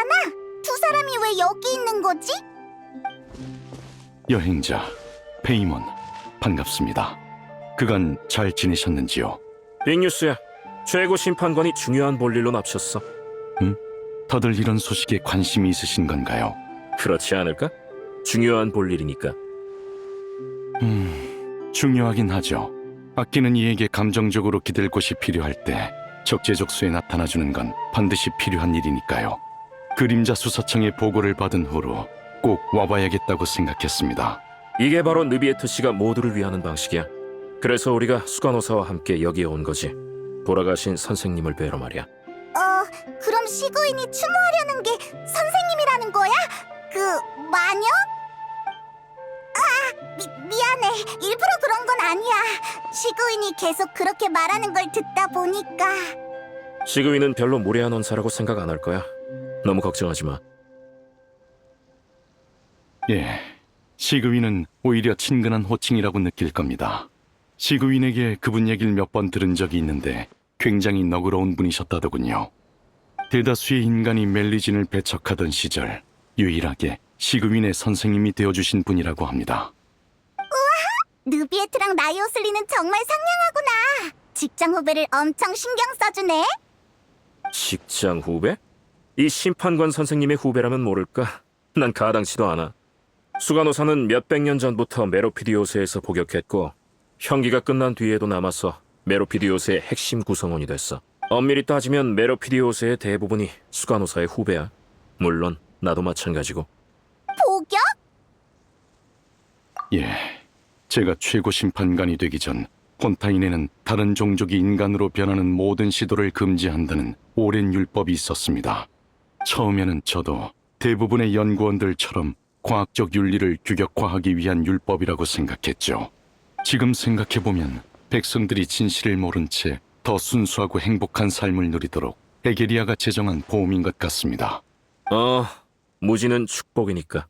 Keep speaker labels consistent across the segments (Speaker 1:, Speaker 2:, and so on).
Speaker 1: 있잖아. 두 사람이 왜 여기 있는 거지?
Speaker 2: 여행자 페이몬, 반갑습니다. 그간 잘 지내셨는지요?
Speaker 3: 빅뉴스야. 최고 심판관이 중요한 볼일로 납셨어.
Speaker 2: 다들 이런 소식에 관심이 있으신 건가요?
Speaker 3: 그렇지 않을까? 중요한 볼일이니까.
Speaker 2: 중요하긴 하죠. 아끼는 이에게 감정적으로 기댈 곳이 필요할 때 적재적소에 나타나주는 건 반드시 필요한 일이니까요. 그림자 수사청의 보고를 받은 후로 꼭 와봐야겠다고 생각했습니다.
Speaker 3: 이게 바로 느비에트 씨가 모두를 위하는 방식이야. 그래서 우리가 수간호사와 함께 여기에 온 거지. 돌아가신 선생님을 뵈러 말이야.
Speaker 1: 그럼 시그윈이 추모하려는 게 선생님이라는 거야? 그 마녀? 미안해. 일부러 그런 건 아니야. 시그윈이 계속 그렇게 말하는 걸 듣다 보니까.
Speaker 3: 시그위는 별로 무례한 언사라고 생각 안 할 거야. 너무 걱정하지 마.
Speaker 2: 예, 시그윈은 오히려 친근한 호칭이라고 느낄 겁니다. 시그윈에게 그분 얘기를 몇 번 들은 적이 있는데 굉장히 너그러운 분이셨다더군요. 대다수의 인간이 멜리진을 배척하던 시절 유일하게 시그윈의 선생님이 되어주신 분이라고 합니다.
Speaker 1: 느비에트랑 나이오슬리는 정말 상냥하구나. 직장 후배를 엄청 신경 써주네.
Speaker 3: 직장 후배? 이 심판관 선생님의 후배라면 모를까? 난 가당치도 않아. 수간호사는 몇백 년 전부터 메로피디오스에서 복역했고 형기가 끝난 뒤에도 남아서 메로피디오스의 핵심 구성원이 됐어. 엄밀히 따지면 메로피디오스의 대부분이 수간호사의 후배야. 물론 나도 마찬가지고.
Speaker 1: 복역?
Speaker 2: 예, 제가 최고 심판관이 되기 전 폰타인에는 다른 종족이 인간으로 변하는 모든 시도를 금지한다는 오랜 율법이 있었습니다. 처음에는 저도 대부분의 연구원들처럼 과학적 윤리를 규격화하기 위한 율법이라고 생각했죠. 지금 생각해보면 백성들이 진실을 모른 채 더 순수하고 행복한 삶을 누리도록 에게리아가 제정한 보험인 것 같습니다.
Speaker 3: 무지는 축복이니까.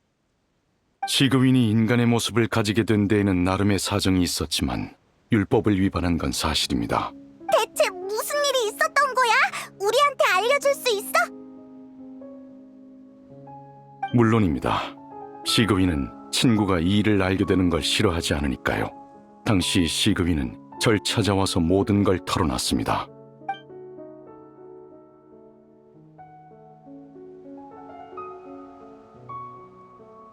Speaker 2: 시그윈이 인간의 모습을 가지게 된 데에는 나름의 사정이 있었지만 율법을 위반한 건 사실입니다.
Speaker 1: 대체 무슨 일이 있었던 거야? 우리한테 알려줄 수 있어?
Speaker 2: 물론입니다. 시그윈은 친구가 이 일을 알게 되는 걸 싫어하지 않으니까요. 당시 시그윈은 절 찾아와서 모든 걸 털어놨습니다.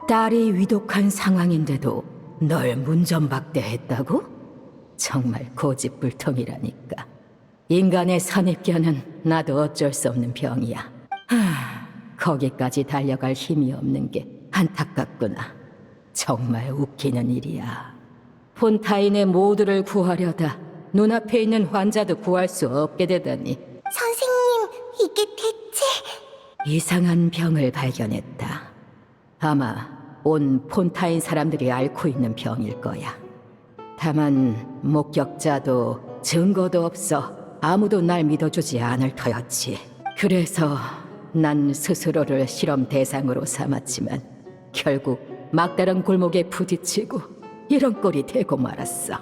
Speaker 4: 딸이 위독한 상황인데도 널 문전박대했다고? 정말 고집불통이라니까. 인간의 선입견은 나도 어쩔 수 없는 병이야. 거기까지 달려갈 힘이 없는 게 안타깝구나. 정말 웃기는 일이야. 폰타인의 모두를 구하려다 눈앞에 있는 환자도 구할 수 없게 되다니.
Speaker 1: 선생님, 이게 대체...
Speaker 4: 이상한 병을 발견했다. 아마 온 폰타인 사람들이 앓고 있는 병일 거야. 다만 목격자도 증거도 없어 아무도 날 믿어주지 않을 터였지. 그래서 난 스스로를 실험 대상으로 삼았지만 결국 막다른 골목에 부딪히고 이런 꼴이 되고 말았어.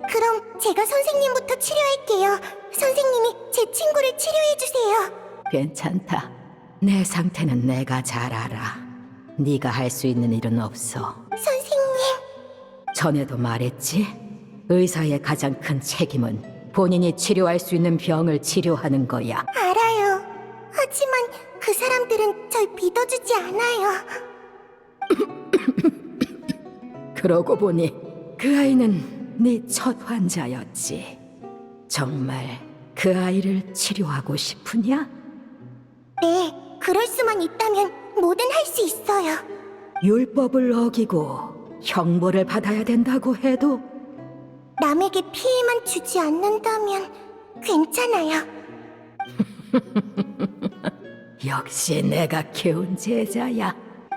Speaker 1: 그럼 제가 선생님부터 치료할게요. 선생님이 제 친구를 치료해주세요.
Speaker 4: 괜찮다. 내 상태는 내가 잘 알아. 네가 할 수 있는 일은 없어.
Speaker 1: 선생님...
Speaker 4: 전에도 말했지? 의사의 가장 큰 책임은 본인이 치료할 수 있는 병을 치료하는 거야.
Speaker 1: 알아요. 하지만 그 사람들은 절 믿어주지 않아요.
Speaker 4: 그러고 보니 그 아이는 네 첫 환자였지. 정말 그 아이를 치료하고 싶으냐?
Speaker 1: 네, 그럴 수만 있다면 뭐든 할 수 있어요.
Speaker 4: 율법을 어기고 형벌을 받아야 된다고 해도
Speaker 1: 남에게 피해만 주지 않는다면 괜찮아요.
Speaker 4: 역시 내가 키운 제자야.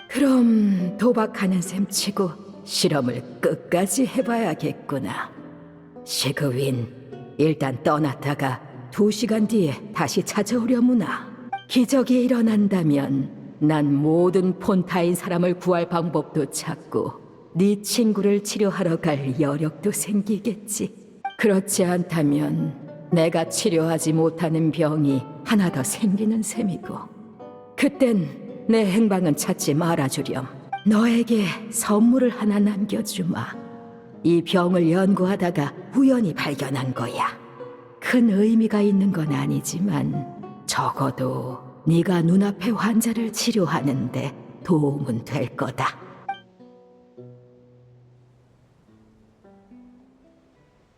Speaker 4: 그럼 도박하는 셈 치고 실험을 끝까지 해봐야겠구나. 시그윈, 일단 떠났다가 2시간 뒤에 다시 찾아오려무나. 기적이 일어난다면 난 모든 폰타인 사람을 구할 방법도 찾고 네 친구를 치료하러 갈 여력도 생기겠지. 그렇지 않다면 내가 치료하지 못하는 병이 하나 더 생기는 셈이고, 그땐 내 행방은 찾지 말아주렴. 너에게 선물을 하나 남겨주마. 이 병을 연구하다가 우연히 발견한 거야. 큰 의미가 있는 건 아니지만 적어도 네가 눈앞의 환자를 치료하는데 도움은 될 거다.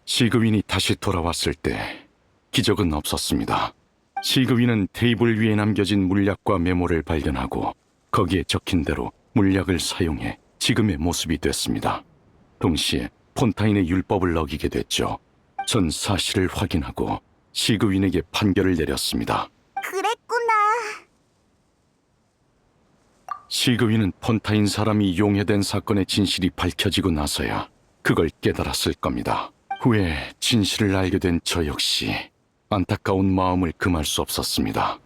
Speaker 2: 시그윈이 다시 돌아왔을 때 기적은 없었습니다. 시그윈은 테이블 위에 남겨진 물약과 메모를 발견하고 거기에 적힌 대로 물약을 사용해 지금의 모습이 됐습니다. 동시에 폰타인의 율법을 어기게 됐죠. 전 사실을 확인하고 시그윈에게 판결을 내렸습니다.
Speaker 1: 그랬구나.
Speaker 2: 시그윈은 폰타인 사람이 용해된 사건의 진실이 밝혀지고 나서야 그걸 깨달았을 겁니다. 후에 진실을 알게 된 저 역시 안타까운 마음을 금할 수 없었습니다.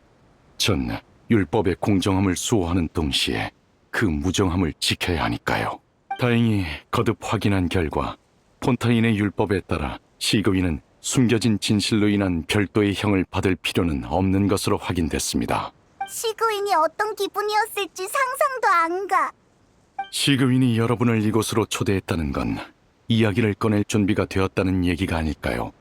Speaker 2: 전 율법의 공정함을 수호하는 동시에 그 무정함을 지켜야 하니까요. 다행히 거듭 확인한 결과 폰타인의 율법에 따라 시그윈은 숨겨진 진실로 인한 별도의 형을 받을 필요는 없는 것으로 확인됐습니다.
Speaker 1: 시그윈이 어떤 기분이었을지 상상도 안 가.
Speaker 2: 시그윈이 여러분을 이곳으로 초대했다는 건 이야기를 꺼낼 준비가 되었다는 얘기가 아닐까요?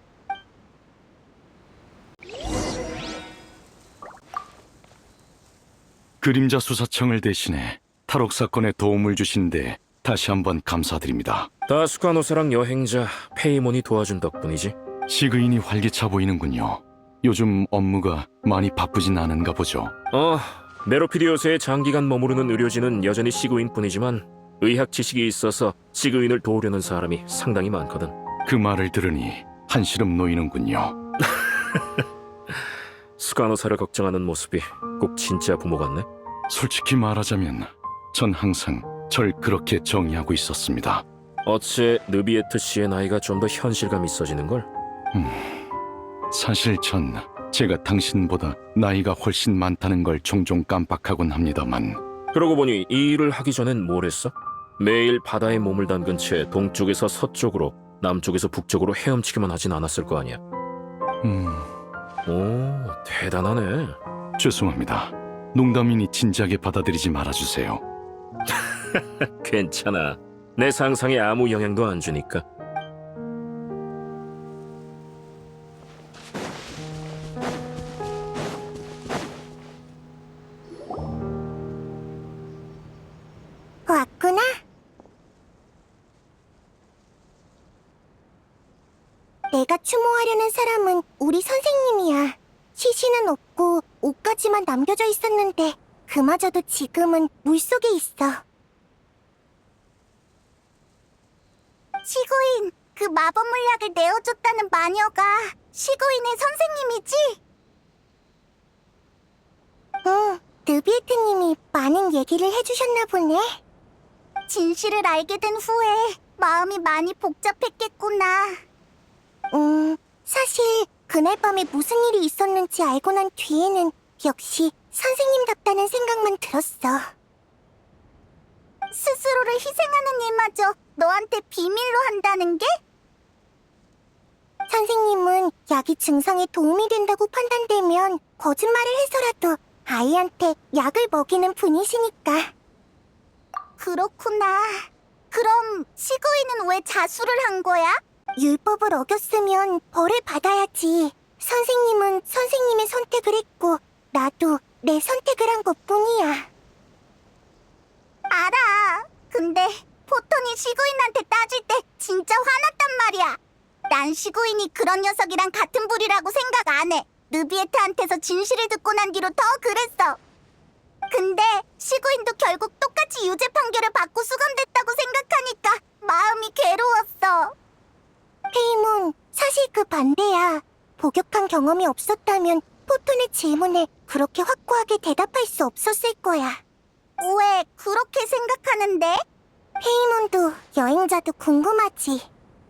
Speaker 2: 그림자 수사청을 대신해 탈옥 사건에 도움을 주신 데 다시 한번 감사드립니다.
Speaker 3: 다 수간호사랑 여행자 페이몬이 도와준 덕분이지.
Speaker 2: 시그윈이 활기차 보이는군요. 요즘 업무가 많이 바쁘진 않은가 보죠.
Speaker 3: 메로피디오스에 장기간 머무르는 의료진은 여전히 시그윈뿐이지만 의학 지식이 있어서 시그윈을 도우려는 사람이 상당히 많거든.
Speaker 2: 그 말을 들으니 한시름 놓이는군요.
Speaker 3: 수간호사를 걱정하는 모습이 꼭 진짜 부모 같네.
Speaker 2: 솔직히 말하자면 전 항상 절 그렇게 정의하고 있었습니다.
Speaker 3: 어째 느비에트 씨의 나이가 좀 더 현실감 있어지는걸?
Speaker 2: 사실 전 제가 당신보다 나이가 훨씬 많다는 걸 종종 깜빡하곤 합니다만
Speaker 3: 그러고 보니 이 일을 하기 전엔 뭘 했어? 매일 바다에 몸을 담근 채 동쪽에서 서쪽으로 남쪽에서 북쪽으로 헤엄치기만 하진 않았을 거 아니야. 오, 대단하네.
Speaker 2: 죄송합니다. 농담이니 진지하게 받아들이지 말아주세요.
Speaker 3: 괜찮아. 내 상상에 아무 영향도 안 주니까.
Speaker 1: 왔구나. 내가 추모하려는 사람은 우리 선생님이야. 시신은 없고 옷까지만 남겨져 있었는데 그마저도 지금은 물속에 있어. 시고인, 그 마법 물약을 내어줬다는 마녀가 시고인의 선생님이지? 응, 느비에트님이 많은 얘기를 해주셨나 보네. 진실을 알게 된 후에 마음이 많이 복잡했겠구나. 사실 그날 밤에 무슨 일이 있었는지 알고 난 뒤에는 역시 선생님답다는 생각만 들었어. 스스로를 희생하는 일마저 너한테 비밀로 한다는 게? 선생님은 약이 증상에 도움이 된다고 판단되면 거짓말을 해서라도 아이한테 약을 먹이는 분이시니까. 그렇구나. 그럼 시그위는 왜 자수를 한 거야? 율법을 어겼으면 벌을 받아야지. 선생님은 선생님의 선택을 했고 나도 내 선택을 한 것뿐이야. 알아. 근데 포톤이 시그윈한테 따질 때 진짜 화났단 말이야. 난 시그윈이 그런 녀석이랑 같은 부리라고 생각 안 해. 느비에트한테서 진실을 듣고 난 뒤로 더 그랬어. 근데 시그윈도 결국 똑같이 유죄 판결을 받고 수감됐다고 생각하니까 마음이 괴로웠어. 페이몬, 사실 그 반대야. 복역한 경험이 없었다면 포톤의 질문에 그렇게 확고하게 대답할 수 없었을 거야. 왜 그렇게 생각하는데? 페이몬도 여행자도 궁금하지.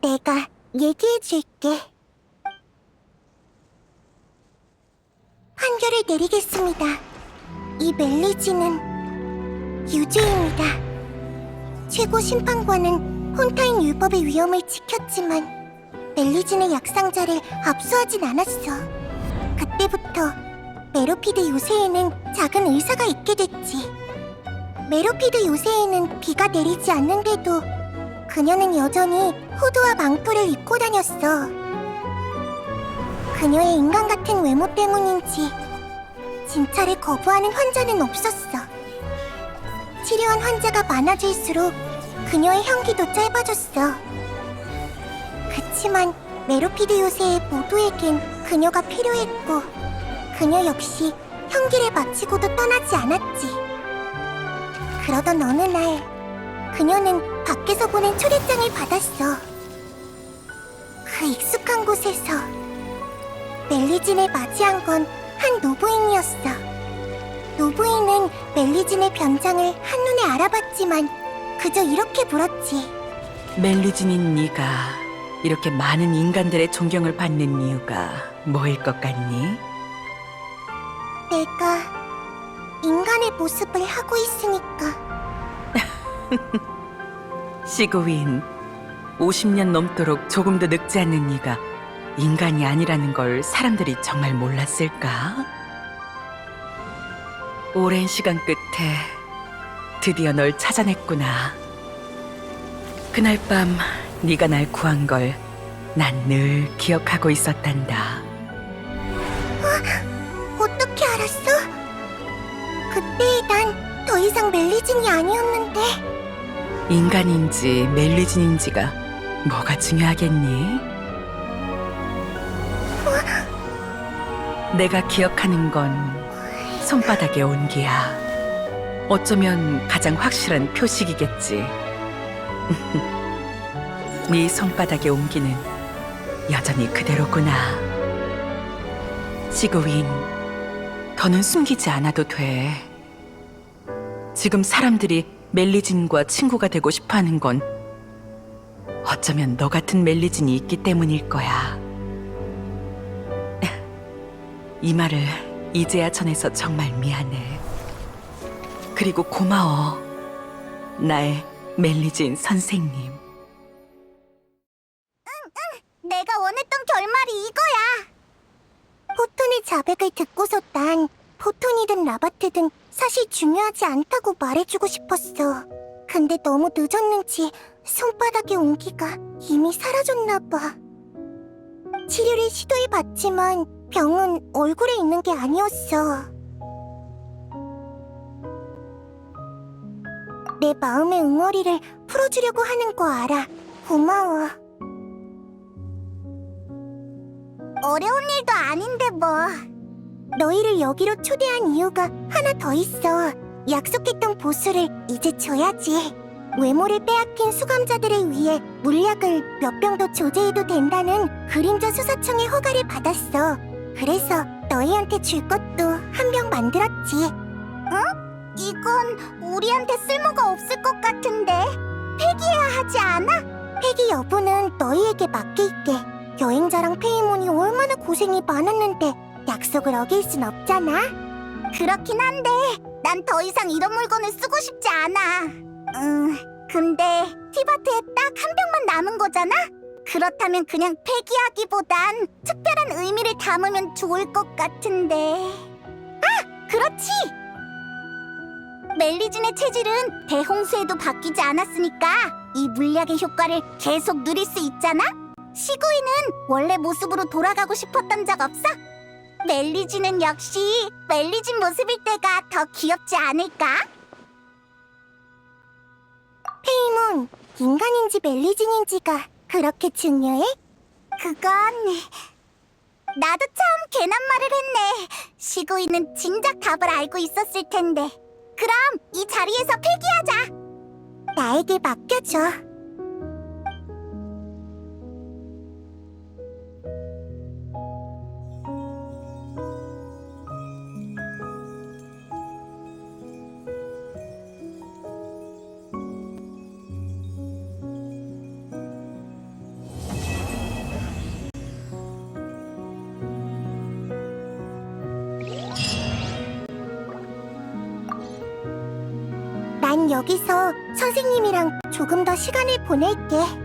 Speaker 1: 내가 얘기해줄게. 판결을 내리겠습니다. 이 멜리지는 유죄입니다. 최고 심판관은 폰타인 율법의 위험을 지켰지만 멜리진의 약상자를 압수하진 않았어. 그때부터 메로피드 요새에는 작은 의사가 있게 됐지. 메로피드 요새에는 비가 내리지 않는데도 그녀는 여전히 후드와 망토를 입고 다녔어. 그녀의 인간 같은 외모 때문인지 진찰을 거부하는 환자는 없었어. 치료한 환자가 많아질수록 그녀의 향기도 짧아졌어. 그치만 메로피드 요새의 모두에겐 그녀가 필요했고 그녀 역시 향기를 마치고도 떠나지 않았지. 그러던 어느 날 그녀는 밖에서 보낸 초대장을 받았어. 그 익숙한 곳에서 멜리진을 맞이한 건 한 노부인이었어. 노부인은 멜리진의 변장을 한눈에 알아봤지만 그저 이렇게 물었지.
Speaker 5: 멜리진인 네가 이렇게 많은 인간들의 존경을 받는 이유가 뭐일 것 같니?
Speaker 1: 내가 인간의 모습을 하고 있으니까.
Speaker 5: 시그윈, 50년 넘도록 조금도 늙지 않는 네가 인간이 아니라는 걸 사람들이 정말 몰랐을까? 오랜 시간 끝에 드디어 널 찾아냈구나. 그날 밤 네가 날 구한 걸 난 늘 기억하고 있었단다.
Speaker 1: 어떻게 알았어? 그때의 난 더 이상 멜리진이 아니었는데.
Speaker 5: 인간인지 멜리진인지가 뭐가 중요하겠니? 내가 기억하는 건 손바닥의 온기야. 어쩌면 가장 확실한 표식이겠지. 네 손바닥의 온기는 여전히 그대로구나. 시그윈, 더는 숨기지 않아도 돼. 지금 사람들이 멜리진과 친구가 되고 싶어하는 건 어쩌면 너 같은 멜리진이 있기 때문일 거야. 이 말을 이제야 전해서 정말 미안해. 그리고 고마워, 나의 멜리진 선생님.
Speaker 1: 내가 원했던 결말이 이거야. 포톤의 자백을 듣고서 난 포톤이든 라바트든 사실 중요하지 않다고 말해주고 싶었어. 근데 너무 늦었는지 손바닥의 온기가 이미 사라졌나 봐. 치료를 시도해봤지만 병은 얼굴에 있는 게 아니었어. 내 마음의 응어리를 풀어주려고 하는 거 알아. 고마워. 어려운 일도 아닌데 뭐. 너희를 여기로 초대한 이유가 하나 더 있어. 약속했던 보수를 이제 줘야지. 외모를 빼앗긴 수감자들을 위해 물약을 몇 병 더 조제해도 된다는 그림자 수사청의 허가를 받았어. 그래서 너희한테 줄 것도 한 병 만들었지. 응? 이건 우리한테 쓸모가 없을 것 같은데. 폐기해야 하지 않아? 폐기 여부는 너희에게 맡길게. 여행자랑 페이몬이 얼마나 고생이 많았는데 약속을 어길 순 없잖아. 그렇긴 한데 난 더 이상 이런 물건을 쓰고 싶지 않아. 근데 티바트에 딱 한 병만 남은 거잖아? 그렇다면 그냥 폐기하기보단 특별한 의미를 담으면 좋을 것 같은데. 아! 그렇지! 멜리진의 체질은 대홍수에도 바뀌지 않았으니까 이 물약의 효과를 계속 누릴 수 있잖아? 시구이는 원래 모습으로 돌아가고 싶었던 적 없어? 멜리진은 역시 멜리진 모습일 때가 더 귀엽지 않을까? 페이몬, 인간인지 멜리진인지가 그렇게 중요해? 그건... 나도 참 괜한 말을 했네. 시구이는 진작 답을 알고 있었을 텐데. 그럼 이 자리에서 폐기하자. 나에게 맡겨줘. 난 여기서 선생님이랑 조금 더 시간을 보낼게.